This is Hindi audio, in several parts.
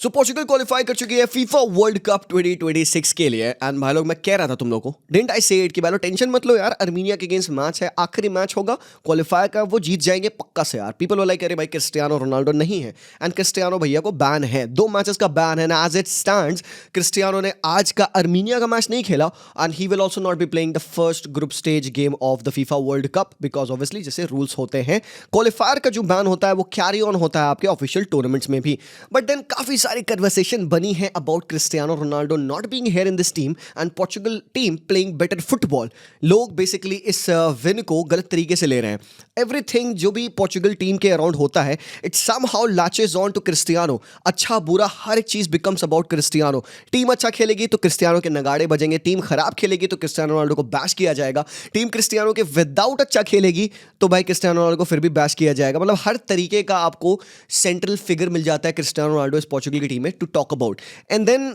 सो पोर्चुगल क्वालिफाई कर चुकी है फीफा वर्ल्ड कप 2026 के लिए। एंड भाई लोग, मैं कह रहा था तुम लोगों को, डिडंट आई से इट कि भाई लोग टेंशन मत लो यार, अर्मीनिया के अगेंस्ट मैच है, आखिरी मैच होगा क्वालिफाई का, वो जीत जाएंगे पक्का से यार। पीपल वो लाइक अरे भाई क्रिस्टियानो रोनाल्डो नहीं है, एंड क्रिस्टियानो भैया को बैन है, 2 मैचेस का बैन है। एज इट स्टैंड्स क्रिस्टियानो ने आज का अर्मीनिया का मैच नहीं खेला, and he will also not be playing the first group stage game of the FIFA world cup, because obviously जैसे रूल्स होते हैं क्वालिफायर का जो बैन होता है वो कैरी ऑन होता है आपके ऑफिशियल टूर्नामेंट्स में भी। बट देन काफी सारी कन्वर्सेशन बनी है about Cristiano Ronaldo not being here in this team and Portugal team playing better football. लोग बेसिकली इस विन को गलत तरीके से ले रहे हैं। एवरीथिंग जो भी पोर्चुगल टीम के अराउंड होता है, it somehow latches on to Cristiano. अच्छा बुरा हर एक चीज बिकम्स अबाउट क्रिस्टियानो। टीम अच्छा खेलेगी तो क्रिस्टियानो के नगाड़े बजेंगे, टीम खराब खेलेगी तो क्रिस्टियानो रोनाल्डो को बैश किया जाएगा, टीम क्रिस्टियानो के विदाउट अच्छा खेलेगी तो भाई क्रिस्टियानो रोनाल्डो को फिर भी बैश किया जाएगा। मतलब हर तरीके का आपको सेंट्रल फिगर मिल जाता है क्रिस्टियानो रोनाल्डो इस पोर्चुगल की टीम में to talk about. And then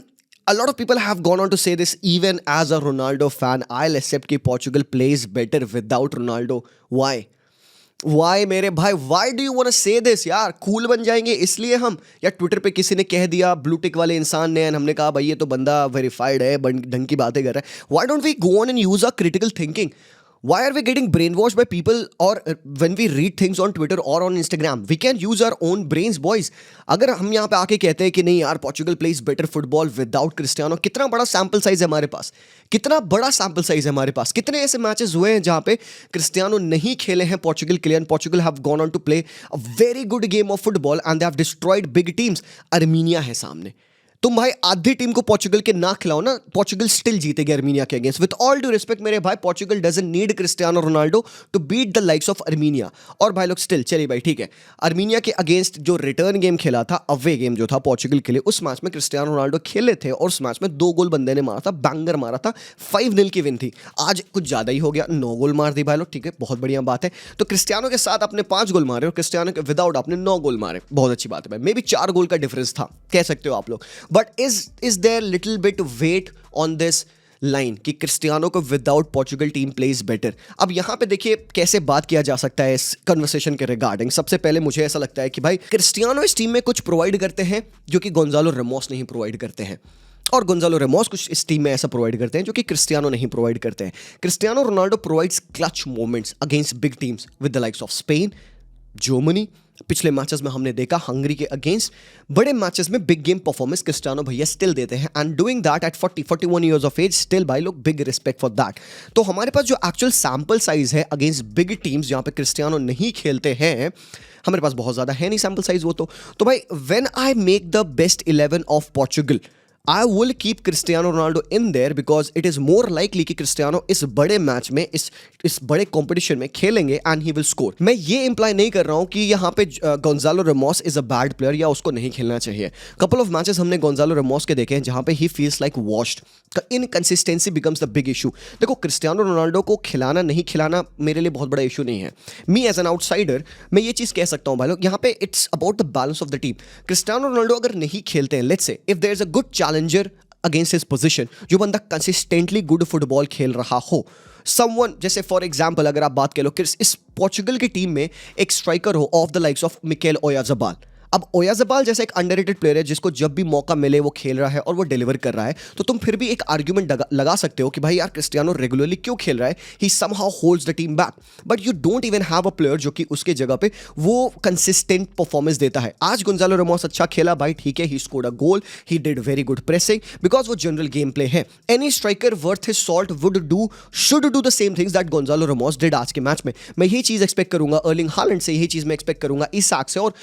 a lot of people have gone on to say this. Even as a Ronaldo fan, I'll accept कि Portugal plays better without Ronaldo. Why मेरे भाई, why do you want to say this यार? कूल बन जाएंगे इसलिए हम, या ट्विटर पे किसी ने कह दिया ब्लू टिक वाले इंसान ने, हमने कहा भाई ये तो बंदा वेरीफाइड है, ढंग की बातें कर रहा है। Why don't we go on and use our critical thinking? Why are we getting brainwashed by people? Or when we read things on Twitter or on Instagram, we can use our own brains, boys. अगर हम यहाँ पे आके कहते हैं कि नहीं यार Portugal plays better football without Cristiano, कितना बड़ा सैम्पल साइज है हमारे पास, कितना बड़ा सैम्पल साइज है हमारे पास, कितने ऐसे मैचेस हुए हैं जहाँ पे क्रिस्टियानो नहीं खेले हैं पोर्चुगल के लिए, and Portugal have gone on to play a very good game of football and they have destroyed big teams. Armenia है सामने, तुम भाई आधी टीम को पोर्चुगल के ना खिलाओ ना, पोर्चुगल स्टिल जीतेगी अर्मीनिया के against. With all due respect मेरे भाई, Portugal doesn't need Cristiano Ronaldo to beat the likes of Armenia. और भाई लोग स्टिल चलिए भाई ठीक है, अर्मीनिया के अगेंस्ट जो रिटर्न गेम खेला था, अवे गेम जो था पोर्चुगल के लिए, उस मैच में क्रिस्टियानो रोनाल्डो खेले थे और उस मैच में 2 गोल बंदे ने मारा था, बैंगर मारा था, 5-0 की विन थी। आज कुछ ज्यादा ही हो गया, 9 गोल मार दी भाई लोग, ठीक है बहुत बढ़िया बात है। तो क्रिस्टियानो के साथ आपने 5 गोल मारे और क्रिस्टियानो के विदाउट आपने 9 गोल मारे, बहुत अच्छी बात है भाई। मे बी 4 गोल का डिफरेंस था, कह सकते हो आप लोग। But is there little bit weight on this line कि क्रिस्टियानो को without Portugal team plays better? अब यहां पे देखिए कैसे बात किया जा सकता है इस कन्वर्सेशन के रिगार्डिंग। सबसे पहले मुझे ऐसा लगता है कि भाई क्रिस्टियानो इस टीम में कुछ प्रोवाइड करते हैं जो कि गोंजालो रेमोस नहीं प्रोवाइड करते हैं, और गोंजालो रेमोस कुछ इस टीम में ऐसा प्रोवाइड करते हैं जो कि क्रिस्टियानो नहीं प्रोवाइड करते हैं। Cristiano Ronaldo provides clutch moments against big teams with the likes of Spain, Germany. पिछले मैचेस में हमने देखा हंगरी के अगेंस्ट बड़े मैचेस में बिग गेम परफॉर्मेंस क्रिस्टियानो भैया स्टिल देते हैं, and doing that at 41 years of age, still भाई लोग बिग रिस्पेक्ट फॉर दैट। तो हमारे पास जो एक्चुअल सैंपल साइज है अगेंस्ट बिग टीम्स जहां पे क्रिस्टियानो नहीं खेलते हैं, हमारे पास बहुत ज्यादा है नहीं सैंपल साइज वो तो भाई when I make the best 11 of Portugal, I will keep Cristiano Ronaldo in there because it is more likely कि Cristiano इस बड़े मैच में इस बड़े कंपटीशन में खेलेंगे and he will score। मैं ये इंप्लाई नहीं कर रहा हूँ कि यहाँ पे Gonzalo Ramos is a bad player या उसको नहीं खेलना चाहिए। कपल ऑफ मैचेस हमने गोंजालो रेमोस के देखे हैं जहाँ पे he feels like washed, inconsistency becomes the big issue. देखो क्रिस्टियानो रोनाल्डो को खिलाना नहीं खिलाना मेरे लिए बहुत बड़ा इशू नहीं है। मी एज एन आउटसाइडर मैं ये चीज़ कह सकता हूँ भाई लोग, यहाँ पे it's about the balance of the team. Cristiano Ronaldo अगर नहीं खेलते हैं, let's say if there is a good challenger against his position, जो बंदा कंसिस्टेंटली गुड फुटबॉल खेल रहा हो, समवन जैसे फॉर एग्जांपल अगर आप बात कर लो कि इस पोर्चुगल की टीम में एक स्ट्राइकर हो of the likes of Mikel Oyarzabal. अब ओयाज़ाबाल जैसा एक अंडररेटेड प्लेयर है जिसको जब भी मौका मिले वो खेल रहा है और वो डिलीवर कर रहा है, तो तुम फिर भी एक आर्ग्यूमेंट लगा सकते हो कि भाई यार क्रिस्टियानो रेगुलरली क्यों खेल रहा है, he somehow holds the team back. But you don't even have a player जो कि उसके जगह पे वो कंसिस्टेंट परफॉर्मेंस देता है। आज गोंजालो रेमोस अच्छा खेला भाई, ठीक है, he scored a goal, he did very good pressing because वो जनरल गेम प्ले है। Any striker worth his salt should do the same things that Gonzalo Ramos did आज के मैच में। मैं यही चीज एक्सपेक्ट करूंगा अर्लिंग हालैंड से, यही चीज मैं एक्सपेक्ट करूंगा इसाक से और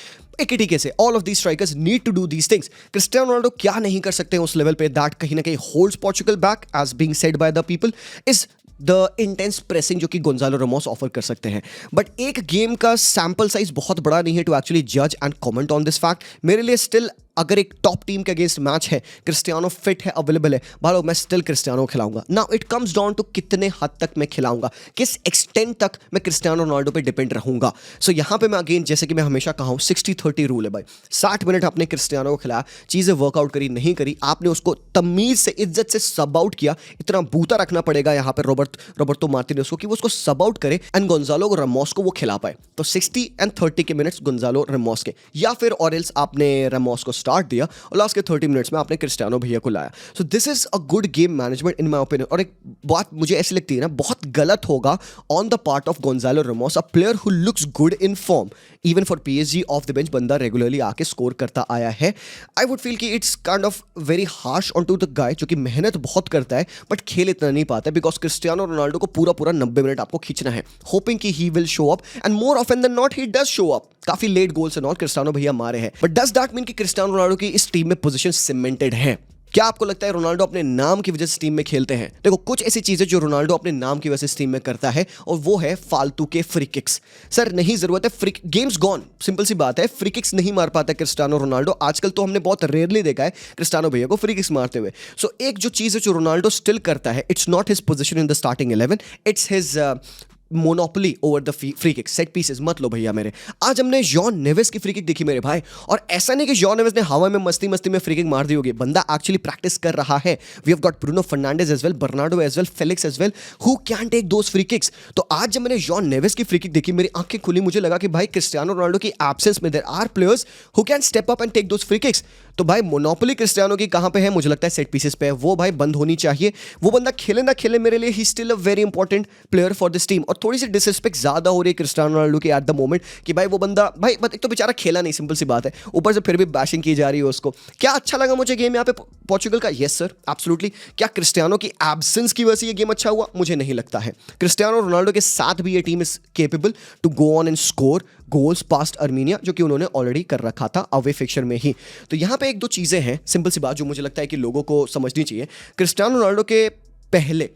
एक ही तरीके से। All of these strikers need to do these things. Cristiano Ronaldo क्या नहीं कर सकते हैं उस लेवल पे, दैट कहीं ना कहीं holds Portugal back as being said by the people is the intense pressing जो कि गोंजालो रेमोस ऑफर कर सकते हैं। बट एक गेम का सैंपल साइज बहुत बड़ा नहीं है टू एक्चुअली जज and comment on this fact. मेरे लिए स्टिल अगर एक टॉप टीम के अगेंस्ट मैच है, क्रिस्टियानो फिट है, अवेलेबल है, भाई मैं स्टिल क्रिस्टियानो खिलाऊंगा। Now it comes down to कितने हद तक मैं खिलाऊंगा, किस एक्सटेंट तक मैं क्रिस्टियानो रोनाल्डो पे डिपेंड रहूंगा। सो यहाँ पे मैं अगेन जैसे कि मैं हमेशा कहा हूँ 60-30 रूल है भाई। 60 मिनट आपने क्रिस्टियानो को खिलाया, चीजें वर्कआउट करी नहीं करी, आपने उसको तमीज से इज्जत से सब आउट किया, इतना बूता रखना पड़ेगा यहाँ पे रॉबर्ट रॉबर्टो मार्टिनेज को कि वो उसको सब आउट करे एंड गोंजालो रामोस को वो खिला पाए। तो 60 एंड 30 के मिनट्स गोंजालो रामोस के, या फिर और एल्स आपने रामोस को स्टार्ट दिया और लास्ट के 30 मिनट्स में आपने क्रिस्टियानो भैया को लाया। So this is a good game management in my opinion. और एक बात मुझे ऐसी लगती है ना, बहुत गलत होगा on the part of Goncalo Ramos, a player who looks good in form even for PSG off the bench, बंदा रेगुलरली आके स्कोर करता आया है। आई वुड फील कि it's kind of very harsh on to the guy जो कि मेहनत बहुत करता है बट खेल इतना नहीं पाता है, बिकॉज क्रिस्टियानो रोनाल्डो को पूरा 90 मिनट आपको खींचना है, होपिंग कि he will show up and more often than not he does show up. काफी late goals and all Cristiano भैया मारे हैं, बट डज दैट मीन कि क्रिस्टियानो रोनाल्डो की इस टीम में पोजीशन सीमेंटेड है? क्या आपको लगता है रोनाल्डो अपने नाम की वजह से टीम में खेलते हैं? देखो, कुछ ऐसी चीजें जो रोनाल्डो अपने नाम की वजह से टीम में करता है, और वो है फालतू के फ्री किक्स। सर नहीं जरूरत है, फ्री गेम्स गॉन, सिंपल सी बात है, फ्री किक्स नहीं मार पाता क्रिस्टियानो रोनाल्डो। आजकल तो हमने बहुत रेयरली देखा है क्रिस्टियानो भैया को फ्री किक्स मारते हुए। सो एक जो चीज है जो रोनाल्डो स्टिल करता है, it's not his position in the starting 11, it's his monopoly over the free kick, set pieces मत लो भैया मेरे। आज हमने जॉन नेवेस की फ्री किक देखी मेरे भाई, और ऐसा नहीं कि जॉन नेवेस ने हवा में मस्ती में फ्री किक मार दी होगी, बंदा एक्चुअली प्रैक्टिस कर रहा है। We have got Bruno Fernandes as well, Bernardo as well, Felix as well, who can take those free kicks. तो आज जब मैंने जॉन नेवेस की फ्री किक देखी, मेरी आंखें खुली, मुझे लगा कि भाई क्रिस्टियानो रोनाल्डो की एब्सेंस में there are players who can step up and take those free kicks. तो भाई मोनोपोली क्रिस्टियानो की कहां पे है? मुझे लगता है सेट पीसेस पे है। वो भाई बंद होनी चाहिए। वो बंदा खेले ना खेले, मेरे लिए he still a very important player for this team. और थोड़ी सी डिसरिस्पेक्ट ज्यादा हो रही है क्रिस्टियानो रोनाल्डो की एट द मोमेंट कि भाई वो बंदा, भाई एक तो बेचारा खेला नहीं, सिंपल सी बात है, ऊपर से फिर भी बैशिंग की जा रही है उसको। क्या अच्छा लगा मुझे गेम यहाँ पे पोर्चुगल का? Yes sir, absolutely. क्या क्रिस्टियानो की एब्सेंस की वजह से ये गेम अच्छा हुआ? मुझे नहीं लगता है। क्रिस्टियानो रोनाल्डो के साथ भी ये team is capable to go on and score goals past Armenia, जो कि उन्होंने ऑलरेडी कर रखा था अवे फिक्चर में ही। तो यहाँ पे एक दो चीजें हैं, सिंपल सी बात, जो मुझे लगता है कि लोगों को समझनी चाहिए। क्रिस्टियानो रोनाल्डो के पहले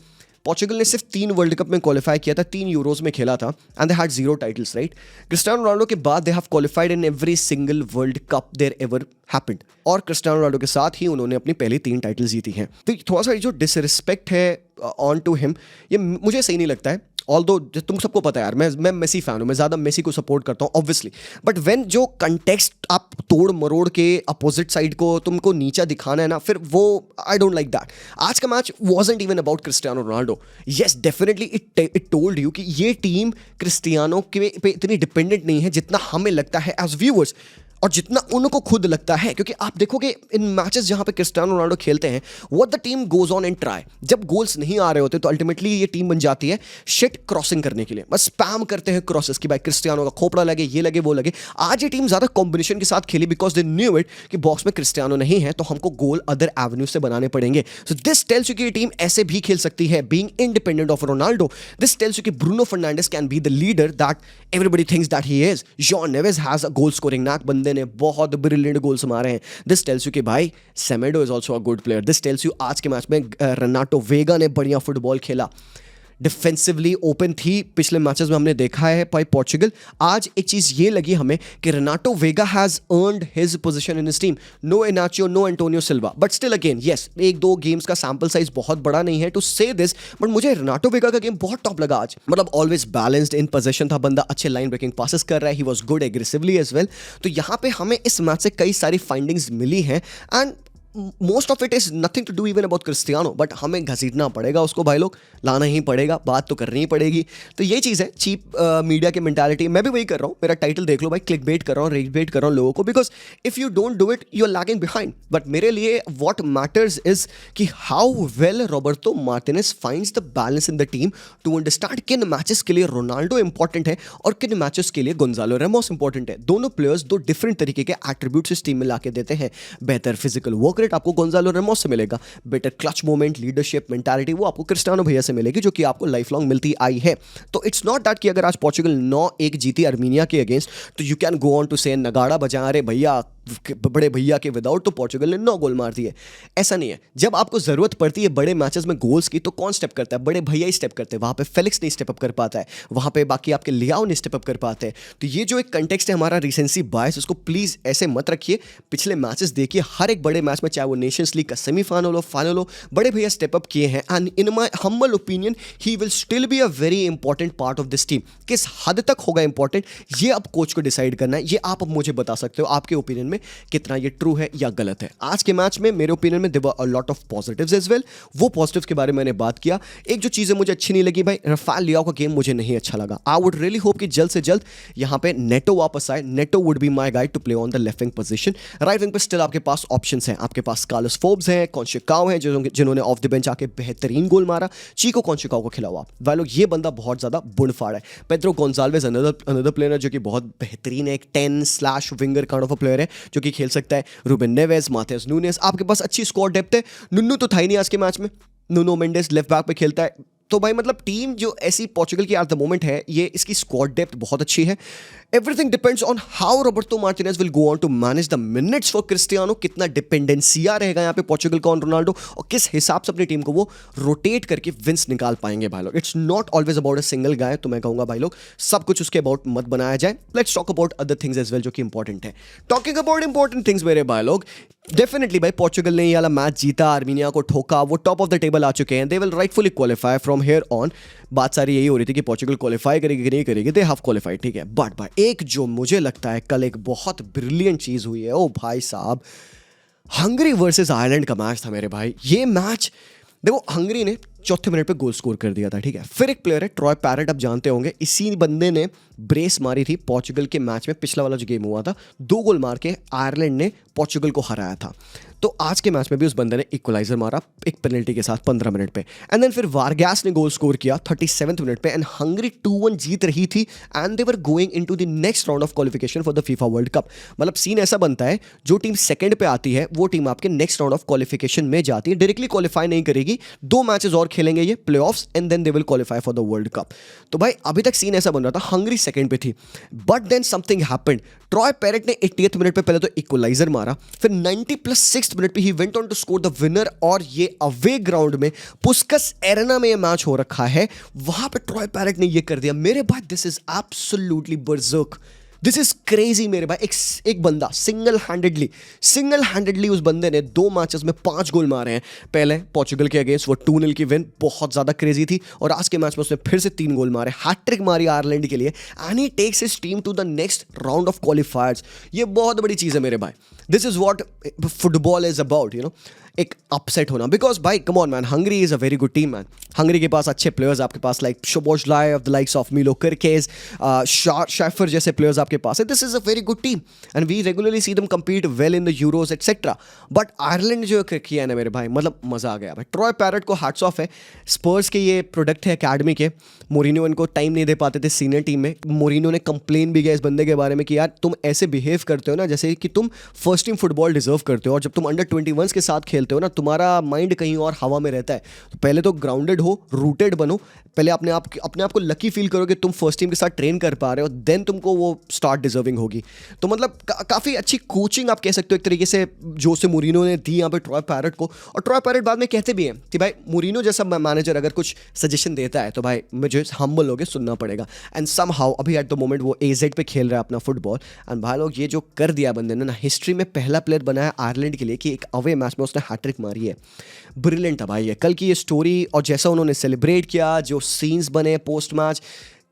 पोर्चुगल ने सिर्फ 3 वर्ल्ड कप में क्वालिफाई किया था, 3 यूरोज में खेला था, and they had 0 titles, right? Cristiano Ronaldo के बाद they have qualified in every single world cup there ever happened, और क्रिस्टियानो रोनाल्डो के साथ ही उन्होंने अपनी पहली 3 टाइटल जीती हैं। तो थोड़ा सा जो डिसरिस्पेक्ट है ऑन टू हिम, ये मुझे सही नहीं लगता है। ऑल्दो तुम सबको पता है यार, मैं मेसी फैन हूँ, मैं ज़्यादा मेसी को सपोर्ट करता हूँ ऑब्वियसली, बट व्हेन जो कंटेक्स्ट आप तोड़ मरोड़ के अपोजिट साइड को तुमको नीचा दिखाना है ना, फिर वो आई डोंट लाइक दैट। आज का match wasn't even about Cristiano Ronaldo. Yes definitely it told you कि ये टीम क्रिस्टियानो पे इतनी डिपेंडेंट नहीं है जितना हमें लगता है एज व्यूअर्स, और जितना उनको खुद लगता है। क्योंकि आप देखोगे इन मैचेस जहां पे क्रिस्टियानो रोनाल्डो खेलते हैं, what the team goes on and try, जब गोल्स नहीं आ रहे होते तो अल्टीमेटली ये टीम बन जाती है शिट क्रॉसिंग करने के लिए, बस स्पैम करते हैं क्रॉसेस की, भाई क्रिस्टियानो का खोपड़ा लगे, ये लगे वो लगे। आज ये टीम ज्यादा कॉम्बिनेशन के साथ खेली बिकॉज दे न्यू इट कि बॉक्स में क्रिस्टियानो नहीं है तो हमको गोल अदर एवेन्यू से बनाने पड़ेंगे। सो दिस टेल्स यू कि ये टीम ऐसे भी खेल सकती है, being independent of Ronaldo. This tells you कि Bruno Fernandes can be the leader that everybody thinks that he is. João Neves has a goal scoring knack, बंदे ने बहुत ब्रिलियंट गोल्स मारे हैं। दिस टेल्स यू कि भाई Semedo is also a good player. This tells you आज के मैच में रेनाटो वेगा ने बढ़िया फुटबॉल खेला, डिफेंसिवली ओपन थी। पिछले मैचेस में हमने देखा है भाई पोर्चुगल। आज एक चीज ये लगी हमें कि Renato Veiga has earned his position in his team. No Inacio, no Antonio Silva, but still again yes, 1-2 games का सैंपल साइज बहुत बड़ा नहीं है टू से दिस, बट मुझे रेनाटो वेगा का गेम बहुत टॉप लगा आज। मतलब ऑलवेज बैलेंस्ड इन पोजीशन था बंदा, अच्छे लाइन ब्रेकिंग पासेस कर रहा है, he was good aggressively as well. तो यहाँ पे हमें इस मैच से कई सारी फाइंडिंग्स मिली हैं, and most of it is nothing to do even about Cristiano, but हमें घसीटना पड़ेगा उसको भाई लोग, लाना ही पड़ेगा, बात तो करनी ही पड़ेगी। तो ये चीज़ है चीप मीडिया की मेंटालिटी। मैं भी वही कर रहा हूँ, मेरा टाइटल देख लो भाई, क्लिक बेट कर रहा हूँ, रेट बेट कर रहा हूँ लोगों को, because if you don't do it you are lagging behind. But मेरे लिए वॉट मैटर्स इज कि how well Roberto Martinez finds the balance in the team to understand किन मैचेस के लिए रोनाल्डो इंपॉर्टेंट है और किन मैचेस के लिए गोंजालो रेमोस इंपॉर्टेंट है। दोनों प्लेयर्स दो डिफरेंट तरीके के एट्रीब्यूट्स इस टीम में लाके देते हैं। बेहतर फिजिकल वर्क रेट आपको गोंजालो रेमोस से मिलेगा, better clutch moment, leadership, mentality वो आपको क्रिस्टियानो भैया से मिलेगी, जो कि आपको लाइफ लॉन्ग मिलती आई है। तो इट्स नॉट दैट कि अगर आज पोर्चुगल 9-1 जीती अर्मीनिया के अगेंस्ट तो you can go on to say नगाड़ा बजा रहे भैया, बड़े भैया के विदाउट तो पोर्चुगल ने 9 गोल मार दिए। ऐसा नहीं है। जब आपको जरूरत पड़ती है बड़े मैचेस में गोल्स की तो कौन स्टेप करता है? बड़े भैया ही स्टेप करते हैं। वहां पे फेलिक्स नहीं स्टेप अप कर पाता है, वहां पे बाकी आपके लियाओ नहीं स्टेप अप कर पाते हैं। तो ये जो एक कंटेक्स्ट है हमारा रिसेंसी बायस, उसको प्लीज ऐसे मत रखिए। पिछले मैचेस देखिए, हर एक बड़े मैच में, चाहे वो नेशंस लीग का सेमीफाइनल हो, फाइनल हो, बड़े भैया स्टेप अप किए हैं, and in my humble opinion he will still be a very important part of this team. किस हद तक होगा इंपॉर्टेंट ये अब कोच को डिसाइड करना है, ये आप अब मुझे बता सकते हो आपके ओपिनियन में कितना ये ट्रू है या गलत है। आज के मैच में मेरे ओपिनियन में there were a lot of positives as well. वो पॉजिटिव्स के बारे में मैंने बात किया। एक जो चीज़ें मुझे अच्छी नहीं लगी भाई, राफेल लियाओ का गेम मुझे नहीं अच्छा लगा। आई वुड रियली होप कि जल्द से जल्द यहाँ पे नेटो वापस आए। Neto would be my guide to play on the left wing position. Right wing पे स्टिल आपके पास ऑप्शंस हैं, आपके पास कार्लोस फोर्ब्स हैं, कॉन्शिकाओ हैं जिन्होंने ऑफ द बेंच आके बेहतरीन गोल मारा। चीको कॉन्शिकाओ को खिलाओ आप, भाई लोग ये बंदा बहुत ज़्यादा बुनफाड़ है। पेड्रो गोंजाल्वेज अनदर प्लेयर है जो कि बहुत बेहतरीन है, एक 10 winger kind of a player है जो कि खेल सकता है। रूबेन नेवेस, माथेस नूनेस, आपके पास अच्छी स्क्वाड डेप्थ है। नुन्नू तो था ही नहीं आज के मैच में, नुनो मेंडेस लेफ्ट बैक पे खेलता है। तो भाई मतलब टीम जो ऐसी पोर्चुगल की एट द मोमेंट है, ये इसकी स्क्वाड डेप्थ बहुत अच्छी है। Everything depends on how Roberto Martinez will go on to manage the minutes for Cristiano. कितना डिपेंडेंसिया रहेगा यहाँ पे पोर्चुगल का ऑन रोनाल्डो, और किस हिसाब से अपनी टीम को वो रोटेट करके विंस निकाल पाएंगे भाई लोग। It's not always about a single guy. तो मैं कहूँगा भाई लोग सब कुछ उसके अबाउट मत बनाया जाए। Let's talk about other things as well जो कि इंपॉर्टेंट है। टॉकिंग अबाउट इंपॉर्टेंट थिंग्स मेरे भाई लोग, डेफिनेटली भाई पोर्चुगल ने ये वाला मैच जीता, आर्मीनिया को ठोका, वो टॉप ऑफ द टेबल आ चुके हैं। They will rightfully qualify from here on. बात सारी यही हो रही थी कि पोर्चुगल क्वालिफाई करेगी कि नहीं करेगी। दे हैव क्वालिफाइड, ठीक है। बट भाई एक जो मुझे लगता है कल एक बहुत ब्रिलियंट चीज़ हुई है, ओ भाई साहब, हंगरी वर्सेस आयरलैंड का मैच था मेरे भाई। ये मैच देखो, हंगरी ने चौथे मिनट पे गोल स्कोर कर दिया था, ठीक है। फिर एक प्लेयर है ट्रॉय पैरेट, आप जानते होंगे, इसी बंदे ने ब्रेस मारी थी पोर्चुगल के मैच में, पिछला वाला जो गेम हुआ था। 2 गोल मार के आयरलैंड ने पोर्चुगल को हराया था। तो आज के मैच में भी उस बंदे ने इक्वलाइजर मारा एक पेनल्टी के साथ 15 मिनट पे। एंड देन फिर वारगैस ने गोल स्कोर किया 37वें मिनट पे, एंड हंगरी 2-1 जीत रही थी and they were going into the next round of qualification for the FIFA world cup. मतलब सीन ऐसा बनता है, जो टीम सेकंड पे आती है वो टीम आपके नेक्स्ट राउंड ऑफ क्वालिफिकेशन में जाती है, डायरेक्टली क्वालिफाई नहीं करेगी। 2 मैचेस और खेलेंगे ये playoffs and then they will qualify for the world cup. तो भाई अभी तक सीन ऐसा बन रहा था, हंगरी सेकंड पे थी, but then something happened. Troy Parrott ने 80th मिनट पे पहले तो इक्वलाइजर मारा, फिर 90+6 मिनट पे ही went on to score the winner. और ये अवे ग्राउंड में पुस्कस एरेना में ये मैच हो रखा है, वहां पे ट्रॉय पैरेट ने ये कर दिया मेरे भाई। This is absolutely berserk, this is crazy मेरे भाई। एक बंदा सिंगल हैंडेडली उस बंदे ने 2 मैचेस में 5 गोल मारे हैं। पहले पोर्चुगल के अगेंस्ट वो 2-0 की विन बहुत ज़्यादा क्रेजी थी, और आज के मैच में उसने फिर से 3 गोल मारे, हैट्रिक मारी आयरलैंड के लिए, and he takes his team to the next round of qualifiers. ये बहुत बड़ी चीज़ है मेरे भाई। This is what football is about, you know, एक अपसेट होना। बिकॉज भाई come on man, Hungary is a very good team man. Hungary के पास अच्छे प्लेयर्स आपके पास like Szoboszlai of the likes of Milos Kerkez, Schafer जैसे प्लेयर्स आपके पास है। This is a very good team and we regularly see them compete well in the euros etcetera. But Ireland जो किया है ना मेरे भाई, मतलब मजा आ गया भाई। ट्रॉय पैरेट को हैट्स ऑफ है, स्पर्स के ये प्रोडक्ट है अकेडमी के। मोरिनो इनको टाइम नहीं दे पाते थे सीनियर टीम में। मोरिनो ने कंप्लेन भी किया इस बंदे के बारे में कि यार तुम ऐसे बिहेव करते हो ना जैसे कि तुम फर्स्ट टीम फुटबॉल डिजर्व करते हो, और जब तुम अंडर 21 के साथ खेलते हो ना, तुम्हारा माइंड कहीं और हवा में रहता है। तो पहले तो ग्राउंडेड हो, रूटेड बनो, पहले अपने आप को लकी फील करो कि तुम फर्स्ट टीम के साथ ट्रेन कर पा रहे हो, देन तुमको वो स्टार्ट डिजर्विंग होगी। तो मतलब काफ़ी अच्छी कोचिंग आप कह सकते हो एक तरीके से जो से मोरिनो ने दी यहाँ पे ट्रॉय पैरेट को। और ट्रॉय पैरेट बाद में कहते भी हैं कि भाई मोरिनो जैसा मैनेजर अगर कुछ सजेशन देता है तो भाई मुझे हम्बल होकर सुनना पड़ेगा। एंड समहाउ अभी एट द मोमेंट वो AZ पे खेल रहा है अपना फुटबॉल, एंड भाई लोग ये जो कर दिया बंदे ने ना, हिस्ट्री में पहला प्लेयर बनाया आयरलैंड के लिए कि एक अवे मैच में उसने हैट्रिक मारी है। ब्रिलियंट था भाई ये कल की ये स्टोरी, और जैसा उन्होंने सेलिब्रेट किया, जो सीन्स बने पोस्ट मैच,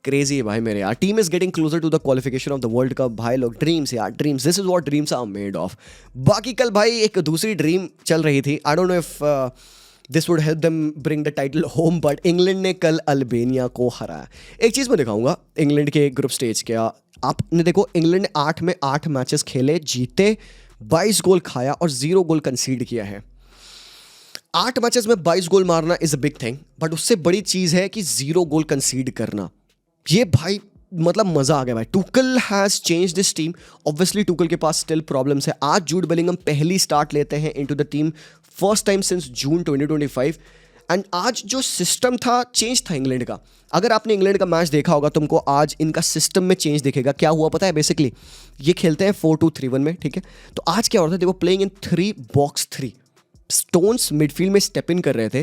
क्रेजी है भाई मेरे यार। Team is getting closer to the qualification of the world cup. भाई लोग ड्रीम्स यार, dreams, this is what dreams are made of. बाकी कल भाई एक दूसरी ड्रीम चल रही थी, I don't know if this would help them bring the title home, but England ने कल अल्बानिया को हराया। एक चीज़ मैं दिखाऊंगा इंग्लैंड के ग्रुप स्टेज के, आपने देखो इंग्लैंड ने 8 में 8 मैचेस खेले, जीते, 22 गोल खाया और 0 गोल कंसीड किया है। 8 मैचेस में 22 गोल मारना is a big thing, but उससे बड़ी चीज़ है कि 0 गोल कंसीड करना। ये भाई मतलब मजा आ गया भाई। Tuchel has change this team. Obviously Tuchel के पास स्टिल प्रॉब्लम्स है। आज जूड बेलिंगम पहली स्टार्ट लेते हैं into the team, first time since June 2025। And आज जो सिस्टम था चेंज था इंग्लैंड का। अगर आपने इंग्लैंड का मैच देखा होगा तुमको आज इनका सिस्टम में चेंज दिखेगा। क्या हुआ पता है, बेसिकली ये खेलते हैं 4-2-3-1 में, ठीक है। तो आज क्या हो रहा था, they were playing in 3-box-3। Stones midfield में स्टेप इन कर रहे थे,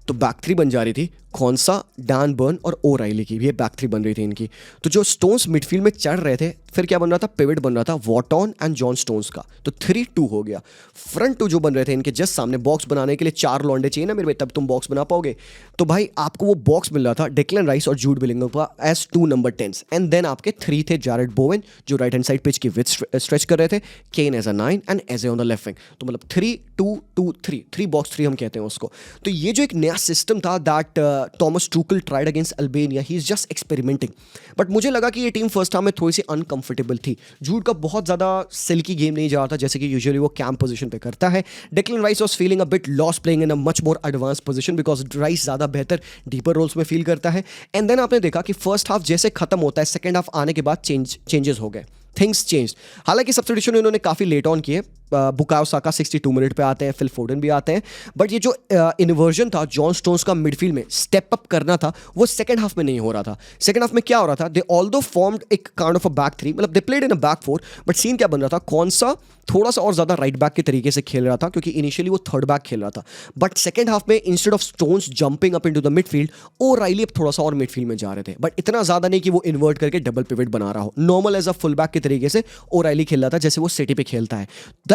तो बैक 3 बन जा रही थी। कौनसा, डैन बर्न और ओराइली की, ये बैक थ्री बन रही थी इनकी। तो जो स्टोन्स मिडफील्ड में चढ़ रहे थे, फिर क्या बन रहा था, पिवट बन रहा था वॉटॉन एंड जॉन स्टोन्स का, तो 3-2 हो गया। फ्रंट टू जो बन रहे थे इनके जस्ट सामने, बॉक्स बनाने के लिए 4 लौंडे चाहिए ना मेरे भाई, तब तुम बॉक्स बना पाओगे। तो भाई आपको वो बॉक्स मिल रहा था डिक्लन राइस और जूड बिलिंगम का as 2 number 10s, and then आपके 3 थे जैरेड बोवेन जो राइट हैंड साइड पिच की विड्थ स्ट्रेच कर रहे थे, Kane as a 9 and Eze on the left wing. तो मतलब 3-2-2-3, 3 बॉक्स 3 हम कहते हैं उसको। तो ये जो एक नया सिस्टम था that Thomas Tuchel tried against Albania, he is just experimenting. But मुझे लगा कि ये टीम फर्स्ट हाफ में थोड़ी सी अनकंफर्टेबल थी। जूड का बहुत ज़्यादा सिल्की गेम नहीं जा रहा था जैसे कि यूजुअली वो कैंप पोजीशन पे करता है। Declan rice was feeling a bit lost playing in a much more advance position because rice ज़्यादा बेहतर डीपर रोल्स में फील करता है। एंड देन आपने देखा कि फर्स्ट हाफ जैसे खत्म होता है, सेकंड हाफ आने के बाद चेंजेस हो गए, थिंग्स चेंज। हालांकि सब्स्टिट्यूशन इन्होंने काफ़ी लेट ऑन किए, बुकायो साका 62 मिनट पे आते हैं, फिल फोर्डन भी आते हैं, बट ये जो इन्वर्जन था जॉन स्टोन्स का मिडफील्ड में स्टेप अप करना था, वो सेकंड हाफ में नहीं हो रहा था। सेकंड हाफ में क्या हो रहा था, दे ऑल्दो फॉर्म्ड एक kind of a back three, मतलब they played in a back four, but scene क्या बन रहा था, कौन सा थोड़ा सा और ज्यादा राइट बैक के तरीके से खेल रहा था, क्योंकि इनिशियली वो थर्ड बैक खेल रहा था। बट सेकंड हाफ में instead of stones jumping up into the midfield, O'Reilly अब थोड़ा सा और मिडफील्ड में जा रहे थे, बट इतना ज्यादा नहीं कि वो इन्वर्ट करके डबल पिवट बना रहा हो। Normal as a full back के तरीके से ओराइली खेल रहा था जैसे वो सिटी पे खेलता है।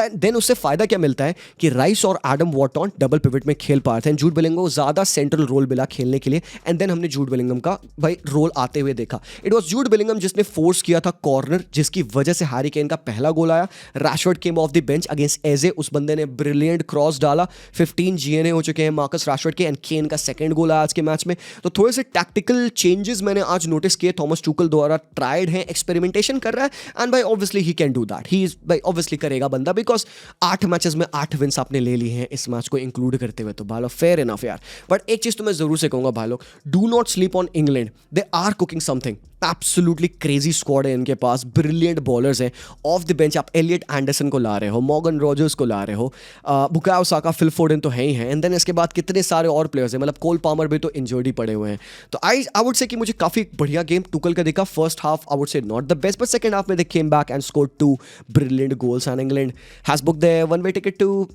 देन उससे फायदा क्या मिलता है कि राइस और एडम वॉटॉन डबल पिवट में खेल पा रहे थे, जूड बेलिंगम को ज्यादा सेंट्रल रोल मिला खेलने के लिए। एंड देन हमने जूड बेलिंगम का भाई रोल आते हुए देखा। इट वाज जूड बेलिंगम जिसने फोर्स किया था कॉर्नर, जिसकी वजह से हैरी केन का पहला गोल आया। Rashford came off the bench against Eze, उस बंदे ने ब्रिलियंट क्रॉस डाला। 15 जीएनए हो चुके हैं मार्कस रैशफोर्ड के, एंड केन का सेकंड गोल आया आज के मैच में। तो थोड़े से टैक्टिकल चेंजेस मैंने आज नोटिस किए, थॉमस टूकल द्वारा ट्राइड है, एक्सपेरिमेंटेशन कर रहा है। एंड भाई obviously he can do that, he is भाई ऑब्वियसली करेगा बंदा, बिकॉज 8 मैचेस में 8 विन्स आपने ले ली हैं इस मैच को इंक्लूड करते हुए। तो भालो फेयर इनफ यार। बट एक चीज तो मैं जरूर से कहूंगा भाई लोग, do not sleep on England, they are cooking something. Absolutely crazy squad है इनके पास, ब्रिलियंट बॉलर्स हैं। ऑफ द बेंच आप एलियट एंडरसन को ला रहे हो, मॉर्गन रॉजर्स को ला रहे हो, बुकायो साका, फिल फोर्डन तो है ही हैं, एंड देन इसके बाद कितने सारे और प्लेयर्स हैं, मतलब कोल पामर भी तो इंजर्ड ही पड़े हुए हैं। तो आई वुड से कि मुझे काफी बढ़िया गेम टुकल का दिखा। First half I would say not the best, but second half में they came back and scored 2 brilliant goals and England has booked the one way ticket to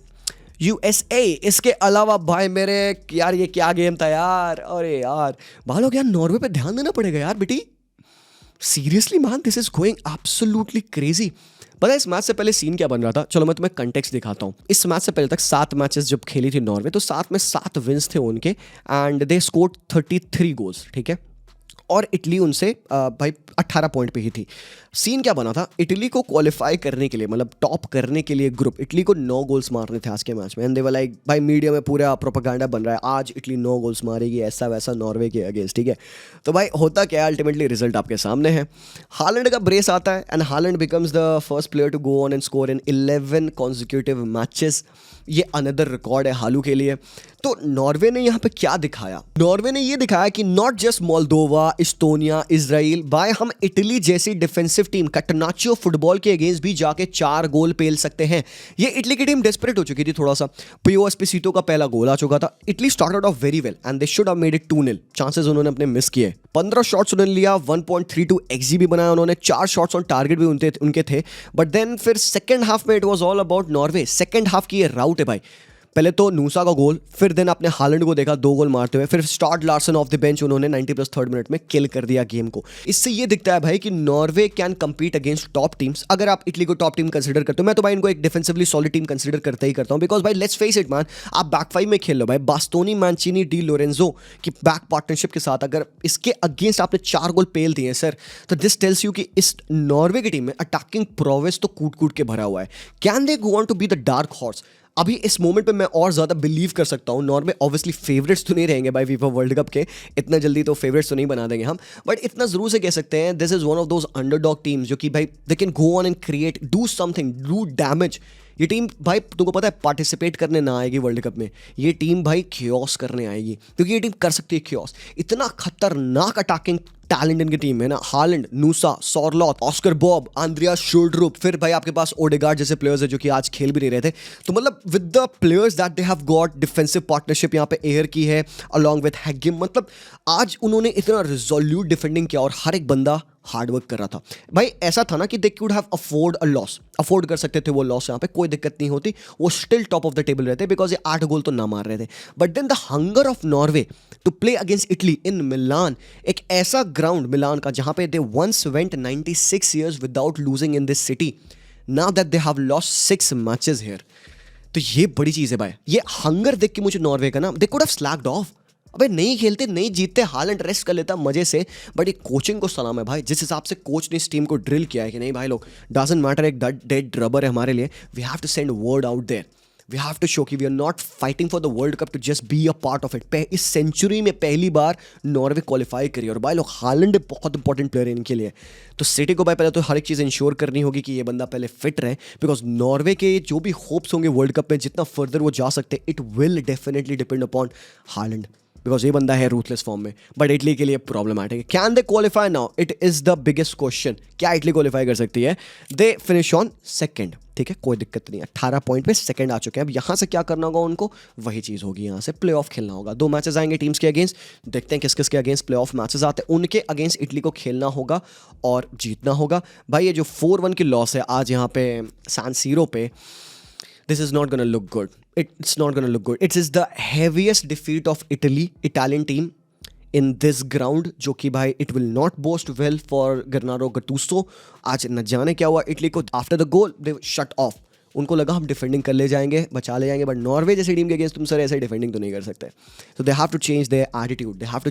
USA. इसके अलावा भाई मेरे यार ये क्या गेम था यार, अरे यार भाई लोग यार नॉर्वे पे ध्यान देना पड़ेगा यार बेटी, seriously man, this is going absolutely crazy. पता है इस मैच से पहले सीन क्या बन रहा था, चलो मैं तुम्हें कंटेक्स्ट दिखाता हूँ। इस मैच से पहले तक 7 मैचेस जब खेली थी नॉर्वे, तो 7 में 7 विन्स थे उनके, एंड दे स्कोर्ड 33 गोल्स, ठीक है। और इटली उनसे भाई 18 पॉइंट पे ही थी। सीन क्या बना था, इटली को क्वालिफाई करने के लिए, मतलब टॉप करने के लिए ग्रुप, इटली को 9 गोल्स मारने थे आज के मैच में। एंड दे वर लाइक, भाई मीडिया में पूरा प्रोपेगेंडा बन रहा है आज इटली 9 गोल्स मारेगी ऐसा वैसा नॉर्वे के अगेंस्ट, ठीक है। तो भाई होता क्या है, अल्टीमेटली रिजल्ट आपके सामने है। हालैंड का ब्रेस आता है and Haaland becomes the first player to go on and score in 11 consecutive matches. ये अनदर रिकॉर्ड है हालू के लिए। तो नॉर्वे ने यहाँ पे क्या दिखाया, नॉर्वे ने ये दिखाया कि not just Moldova, Estonia, Israel, भाई हम इटली जैसी डिफेंसिव टीम कटनाचियो फुटबॉल के अगेंस्ट भी जाके 4 गोल पेल सकते हैं। ये इटली की टीम डेस्परेट हो चुकी थी थोड़ा सा, पियो एस्पिसितो का पहला गोल आ चुका था। Italy started off very well and they should have made it 2-0, chances उन्होंने अपने मिस किए। 15 शॉट्स उन्होंने लिया, 1.32 XG भी बनाया उन्होंने, 4 शॉट्स ऑन टारगेट भी उनके थे। बट देन फिर सेकंड हाफ में it was all about Norway. Second half की ये राउट है भाई, पहले तो नूसा का गोल, फिर देन आपने हालैंड को देखा 2 गोल मारते हुए, फिर start Larsen of the bench उन्होंने 90+3 मिनट में किल कर दिया गेम को। इससे ये दिखता है भाई कि Norway can compete against top teams. अगर आप इटली को टॉप टीम कंसीडर करते हो, मैं तो भाई इनको एक डिफेंसिवली सॉलिड टीम कंसीडर करता ही करता हूं, बिकॉज भाई लेट्स फेस इट मैन, आप बैक 5 में खेल लो भाई, बास्टोनी, मैंचिनी, डी लोरेंजो की बैक पार्टनरशिप के साथ, अगर इसके अगेंस्ट आपने 4 गोल पेल दिए सर, तो दिस टेल्स यू कि इस नॉर्वे की टीम में अटैकिंग प्रोवेस तो कूट कूट के भरा हुआ है। Can they go on to be the dark horse? अभी इस मोमेंट पे मैं और ज़्यादा बिलीव कर सकता हूँ। नॉर्वे ऑब्वियसली फेवरेट्स तो नहीं रहेंगे भाई फीफा वर्ल्ड कप के, इतना जल्दी तो फेवरेट्स तो नहीं बना देंगे हम, बट इतना ज़रूर से कह सकते हैं this is one of those underdog teams जो कि भाई they can go on and create, do something, do damage. ये टीम भाई तुमको पता है पार्टिसिपेट करने ना आएगी वर्ल्ड कप में, ये टीम भाई क्योस करने आएगी, क्योंकि ये टीम कर सकती है क्योस। इतना खतरनाक अटैकिंग टैलेंट इनकी टीम है ना, Haaland, Nusa, Sorloth, Oscar Bobb, Andrea Schjelderup, फिर भाई आपके पास ओडेगार्ड जैसे प्लेयर्स है जो कि आज खेल भी नहीं रहे थे। तो मतलब with the players that they have got, defensive partnership यहाँ पे एयर की है अलॉन्ग विद हैगिम, मतलब आज उन्होंने इतना रिजोल्यूट डिफेंडिंग किया और हर एक बंदा हार्डवर्क कर रहा था भाई। ऐसा था ना कि they could have afford a loss, afford कर सकते थे वो लॉस, यहाँ पे कोई दिक्कत नहीं होती, वो still top of the table रहते बिकॉज ये 8 गोल तो ना मार रहे थे। But then the hunger of Norway to play against Italy in Milan, एक ऐसा ग्राउंड मिलान का जहाँ पे they once went 96 years without losing in this city, now that they have lost 6 matches here. तो ये बड़ी चीज़ है भाई, ये हंगर देख के मुझे नॉर्वे का ना, they could have slaked of. अबे नहीं खेलते, नहीं जीतते, हालैंड रेस्ट कर लेता मजे से। बट एक कोचिंग को सलाम है भाई, जिस हिसाब से कोच ने इस टीम को ड्रिल किया है कि नहीं भाई लोग, डजंट मैटर, एक डेड रबर है हमारे लिए, we have to send word out there, we have to show कि we are not fighting for the world cup to just be a part of it. इस सेंचुरी में पहली बार नॉर्वे क्वालिफाई करी, और भाई लोग हालैंड बहुत इंपॉर्टेंट प्लेयर है इनके लिए। तो सिटी को भाई पहले तो हर एक चीज़ इंश्योर करनी होगी कि ये बंदा पहले फिट रहे, बिकॉज नॉर्वे के जो भी होप्स होंगे वर्ल्ड कप में, जितना फर्दर वो जा सकते, it will definitely depend upon Holland, because ये बंदा है रूथलेस फॉर्म में। बट इटली के लिए प्रॉब्लमैटिक है। Can they qualify now, it is the biggest question. क्या इटली क्वालिफाई कर सकती है? दे फिनिश ऑन सेकंड, ठीक है, कोई दिक्कत नहीं, 18 पॉइंट पे सेकंड आ चुके हैं। अब यहाँ से क्या करना होगा उनको, वही चीज़ होगी, यहाँ से प्ले ऑफ खेलना होगा। 2 मैचेस आएंगे टीम्स के अगेंस्ट, देखते हैं किस किस के अगेंस्ट प्ले ऑफ मैचेस आते हैं। उनके अगेंस्ट इटली को खेलना होगा और जीतना होगा भाई। ये जो 4-1 की लॉस है आज यहाँ पे सैन सीरो पे, this is not going to look good. It's not going to look good. It is the heaviest defeat of Italian team in this ground, जो कि भाई it will not boast well for Gennaro Gattuso. आज न जाने क्या हुआ इटली को, after the goal they shut off. उनको लगा हम डिफेंडिंग कर ले जाएंगे, बचा ले जाएंगे, बट नॉर्वे जैसी टीम के अगेंस्ट तुम सर ऐसे डिफेंडिंग तो नहीं कर सकते। तो they have to change their attitude, they have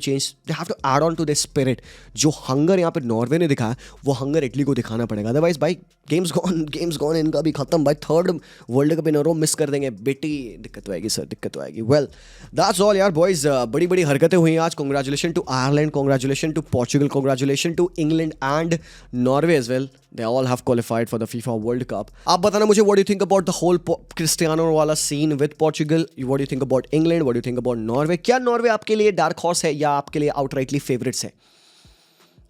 to add on to their spirit. जो हंगर यहाँ पे नॉर्वे ने दिखाया, वो हंगर इटली को दिखाना पड़ेगा, अदरवाइज भाई गेम्स गॉन इनका भी खत्म भाई। 3rd वर्ल्ड कप इन अ रो मिस कर देंगे बेटी, दिक्कत तो आएगी सर, दिक्कत तो आएगी। वेल दैट्स ऑल यार बॉयज, बड़ी बड़ी हरकतें हुई आज। Congratulation to Ireland, congratulation to Portugal, congratulation to England and Norway as well. They all have qualified for the FIFA World Cup. आप बताना मुझे, what do you think about the whole Cristiano वाला scene with Portugal? What do you think about England? What do you think about Norway? क्या नॉर्वे आपके लिए डार्क हॉर्स है या आपके लिए outrightly favorites है?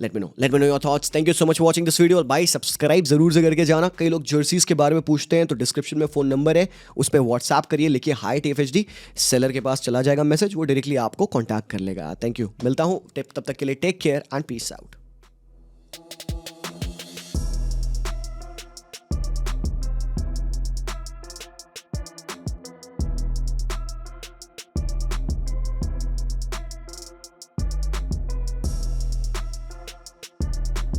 Let me know your thoughts. Thank you so much for watching this video. भाई सब्सक्राइब जरूर से करके जाना। कई लोग जर्सीज के बारे में पूछते हैं, तो डिस्क्रिप्शन में फ़ोन नंबर है, उस पर व्हाट्सएप करिए, लिखिए हाई TFHD, सेलर के पास चला जाएगा मैसेज, वो डायरेक्टली आपको कॉन्टैक्ट कर लेगा। थैंक यू, मिलता हूँ तब तक के लिए, take care and peace out.